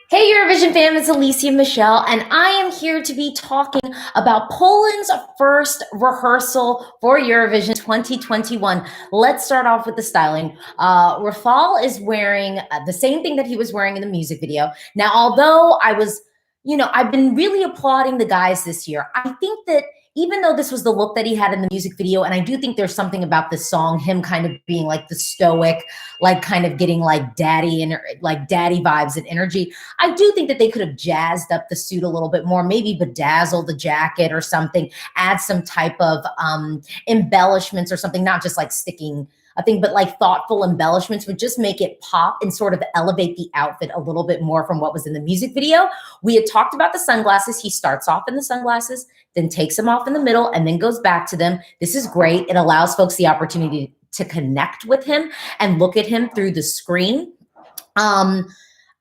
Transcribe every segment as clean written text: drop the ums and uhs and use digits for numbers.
Hey Eurovision fam, it's Alesia Michelle, and I am here to be talking about Poland's first rehearsal for Eurovision 2021. Let's start off with the styling. Rafał is wearing the same thing that he was wearing in the music video. Now, although I've been really applauding the guys this year. I think that even though this was the look that he had in the music video, and I do think there's something about this song, him kind of being like the stoic, like kind of getting like daddy and like daddy vibes and energy. I do think that they could have jazzed up the suit a little bit more, maybe bedazzle the jacket or something, add some type of embellishments or something, not just like sticking a thing, but like thoughtful embellishments would just make it pop and sort of elevate the outfit a little bit more from what was in the music video. We had talked about the sunglasses. He starts off in the sunglasses, then takes them off in the middle and then goes back to them. This is great. It allows folks the opportunity to connect with him and look at him through the screen. What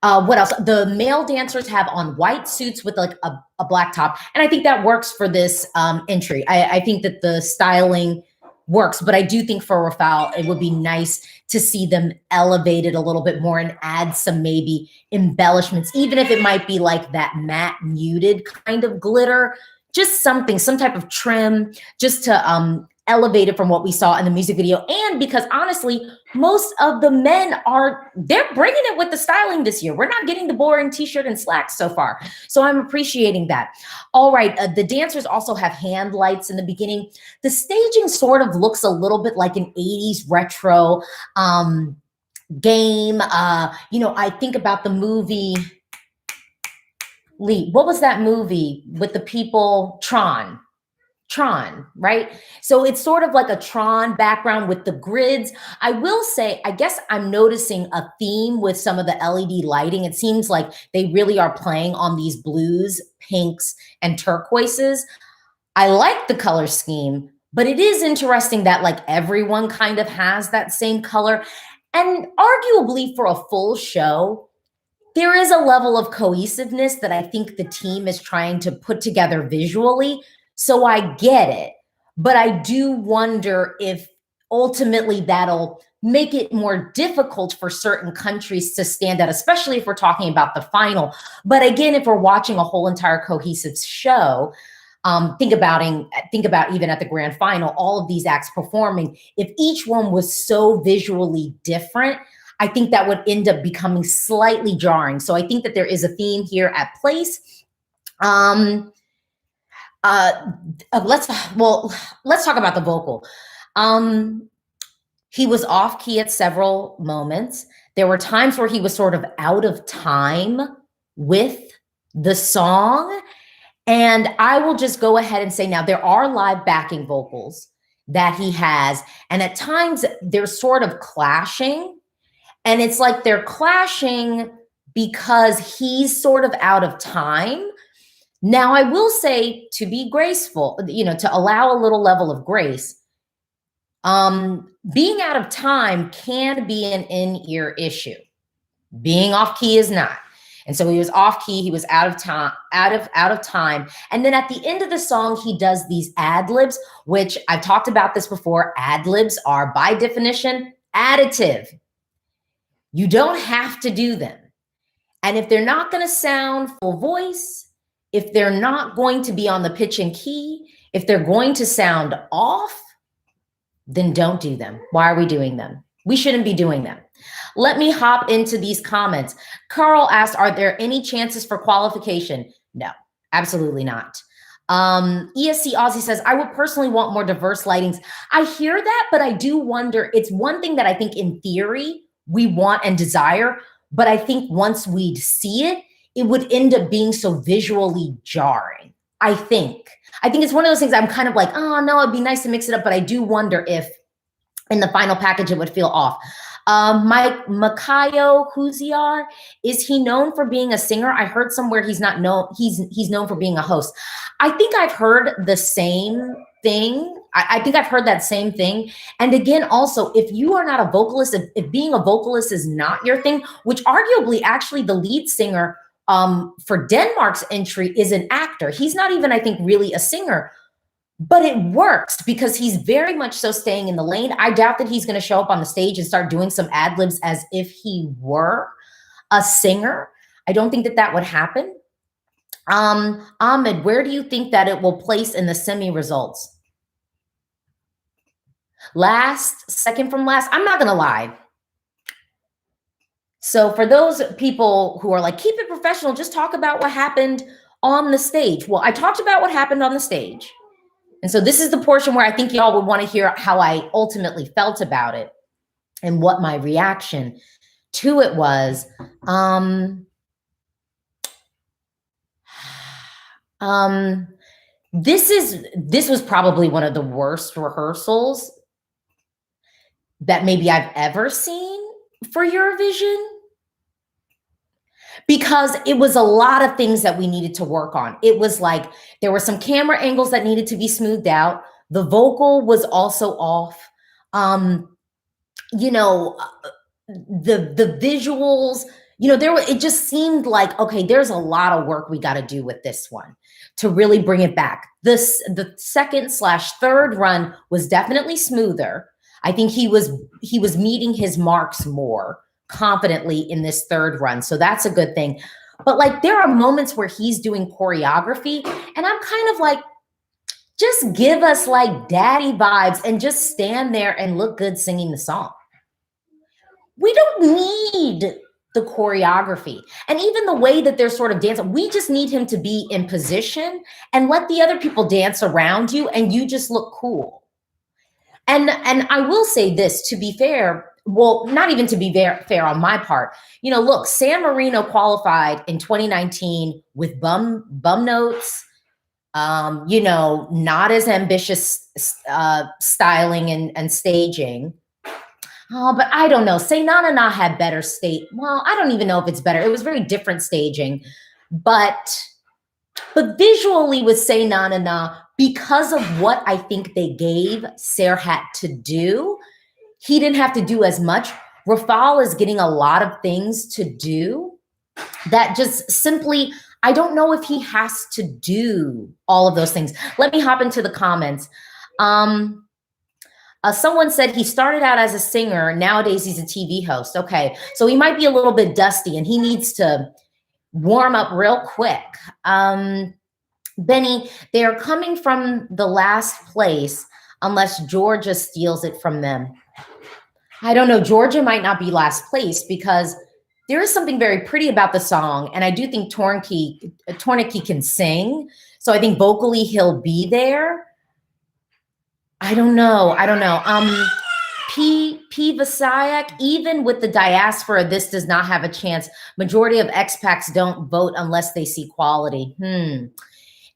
else? The male dancers have on white suits with like a black top. And I think that works for this entry. I think that the styling works, but I do think for Rafał, it would be nice to see them elevated a little bit more and add some maybe embellishments, even if it might be like that matte muted kind of glitter, just something, some type of trim, just to elevate it from what we saw in the music video. And because honestly, most of the men they're bringing it with the styling this year. We're not getting the boring t-shirt and slacks so far. So I'm appreciating that. All right, the dancers also have hand lights in the beginning. The staging sort of looks a little bit like an 80s retro game. I think about the movie, Lee, what was that movie with the people, Tron, right? So it's sort of like a Tron background with the grids. I will say, I guess I'm noticing a theme with some of the LED lighting. It seems like they really are playing on these blues, pinks, and turquoises. I like the color scheme, but it is interesting that like everyone kind of has that same color. And arguably for a full show, there is a level of cohesiveness that I think the team is trying to put together visually. So I get it, but I do wonder if ultimately that'll make it more difficult for certain countries to stand out, especially if we're talking about the final. But again, if we're watching a whole entire cohesive show, think about even at the grand final, all of these acts performing, if each one was so visually different, I think that would end up becoming slightly jarring. So I think that there is a theme here at place. Let's talk about the vocal. He was off key at several moments. There were times where he was sort of out of time with the song. And I will just go ahead and say now there are live backing vocals that he has. And at times they're sort of clashing. And it's like they're clashing because he's sort of out of time. Now, I will say, to be graceful, to allow a little level of grace, being out of time can be an in-ear issue. Being off key is not. And so he was off key, he was out of time. And then at the end of the song, he does these ad libs, which I've talked about this before. Ad libs are by definition additive. You don't have to do them. And if they're not going to sound full voice, if they're not going to be on the pitch and key, if they're going to sound off, then don't do them. Why are we doing them? We shouldn't be doing them. Let me hop into these comments. Carl asked, are there any chances for qualification? No, absolutely not. ESC Aussie says, I would personally want more diverse lightings. I hear that, but I do wonder, it's one thing that I think in theory we want and desire, but I think once we see it, it would end up being so visually jarring. I think it's one of those things I'm kind of like, oh no, it'd be nice to mix it up, but I do wonder if in the final package it would feel off. Mike Makayo Huziar, is he known for being a singer? I heard somewhere he's not known, he's known for being a host. I think I've heard the same thing. I think I've heard that same thing. And again, also, if you are not a vocalist, if being a vocalist is not your thing, which arguably actually the lead singer for Denmark's entry is an actor. He's not even, I think, really a singer, but it works because he's very much so staying in the lane. I doubt that he's going to show up on the stage and start doing some ad libs as if he were a singer. I don't think that that would happen. Ahmed, where do you think that it will place in the semi results? Last, second from last? I'm not gonna lie. So for those people who are like, keep it professional, just talk about what happened on the stage. Well, I talked about what happened on the stage. And so this is the portion where I think y'all would want to hear how I ultimately felt about it and what my reaction to it was. This was probably one of the worst rehearsals that maybe I've ever seen for Eurovision, because it was a lot of things that we needed to work on. It was like there were some camera angles that needed to be smoothed out. The vocal was also off. You know, the visuals, you know, it just seemed like, okay, there's a lot of work we got to do with this one to really bring it back. The second/third run was definitely smoother. I think he was meeting his marks more confidently in this third run. So that's a good thing. But like, there are moments where he's doing choreography and I'm kind of like, just give us like daddy vibes and just stand there and look good singing the song. We don't need the choreography. And even the way that they're sort of dancing, we just need him to be in position and let the other people dance around you and you just look cool. And I will say this, to be fair, well, not even to be fair on my part. You know, look, San Marino qualified in 2019 with bum notes, you know, not as ambitious styling and staging. Oh, but I don't know. Say Na Na Na had better well, I don't even know if it's better. It was very different staging, but visually with Say Na Na Na, because of what I think they gave Serhat to do, he didn't have to do as much. Rafał is getting a lot of things to do that just simply, I don't know if he has to do all of those things. Let me hop into the comments. Someone said he started out as a singer. Nowadays, he's a TV host. Okay, so he might be a little bit dusty and he needs to warm up real quick. Benny, they are coming from the last place unless Georgia steals it from them. I don't know. Georgia might not be last place because there is something very pretty about the song. And I do think Tornike can sing. So I think vocally he'll be there. I don't know. P. Vasayak, even with the diaspora, this does not have a chance. Majority of expats don't vote unless they see quality.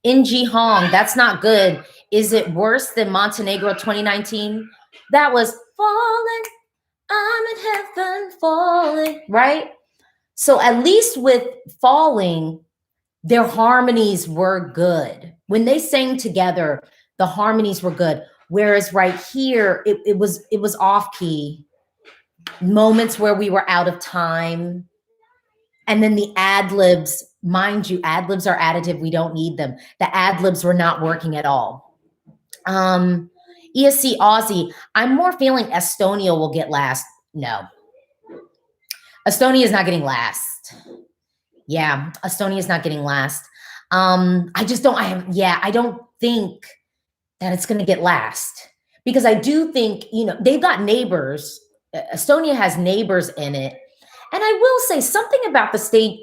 Inji Hong, that's not good. Is it worse than Montenegro 2019? That was falling. I'm in heaven falling, right? So at least with falling, their harmonies were good. When they sang together, the harmonies were good. Whereas right here, it was off key. Moments where we were out of time. And then the ad-libs, mind you, ad-libs are additive. We don't need them. The ad-libs were not working at all. ESC Aussie, I'm more feeling Estonia will get last. No. Estonia is not getting last. Yeah, Estonia is not getting last. I don't think that it's going to get last. Because I do think, you know, they've got neighbors. Estonia has neighbors in it. And I will say something about the state.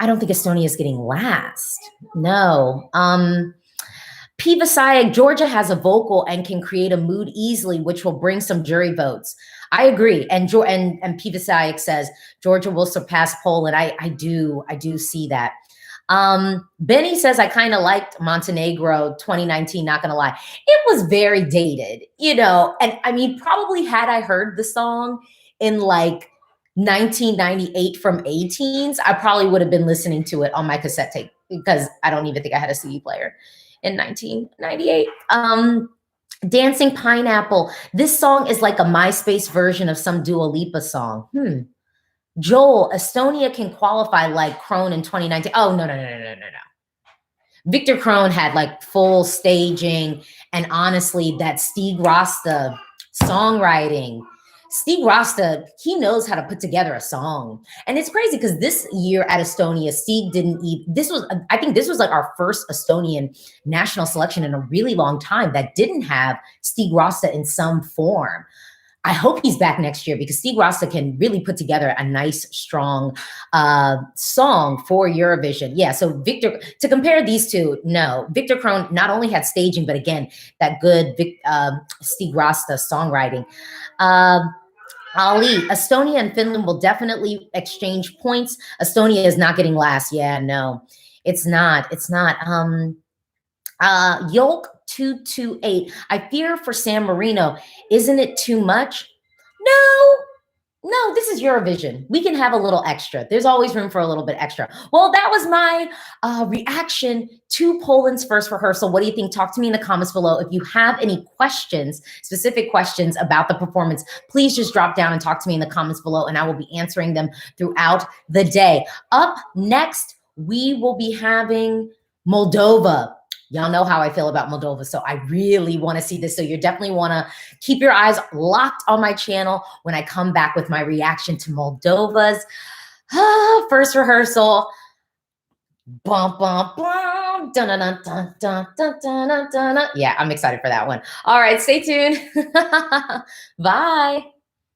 I don't think Estonia is getting last. No. P. Vasayak, Georgia has a vocal and can create a mood easily, which will bring some jury votes. I agree. And P. Vasayak says Georgia will surpass Poland. I do see that. Benny says, I kind of liked Montenegro 2019, not going to lie. It was very dated, you know, and I mean, probably had I heard the song in like 1998 from 18s, I probably would have been listening to it on my cassette tape because I don't even think I had a CD player in 1998. Dancing Pineapple. This song is like a MySpace version of some Dua Lipa song. Joel, Estonia can qualify like Krone in 2019. Oh, no. Victor Krone had like full staging. And honestly, that Stieg Rasta songwriting. Steve Rasta, he knows how to put together a song. And it's crazy because this year at Estonia, Steve didn't even, I think this was like our first Estonian national selection in a really long time that didn't have Steve Rasta in some form. I hope he's back next year because Steve Rasta can really put together a nice, strong song for Eurovision. Yeah, so Victor, to compare these two, no. Victor Krone not only had staging, but again, that good Steve Rasta songwriting. Ali, Estonia and Finland will definitely exchange points. Estonia is not getting last. Yeah, no, it's not. It's not. Yolk 228. I fear for San Marino. Isn't it too much? No, no, this is Eurovision. We can have a little extra. There's always room for a little bit extra. Well, that was my reaction to Poland's first rehearsal. What do you think? Talk to me in the comments below. If you have any questions, specific questions about the performance, please just drop down and talk to me in the comments below, and I will be answering them throughout the day. Up next, we will be having Moldova. Y'all know how I feel about Moldova, so I really want to see this. So you definitely want to keep your eyes locked on my channel when I come back with my reaction to Moldova's first rehearsal. Bum, bum, bum. Dun, dun, dun, dun, dun, dun, dun, dun, dun. Yeah, I'm excited for that one. All right, stay tuned. Bye.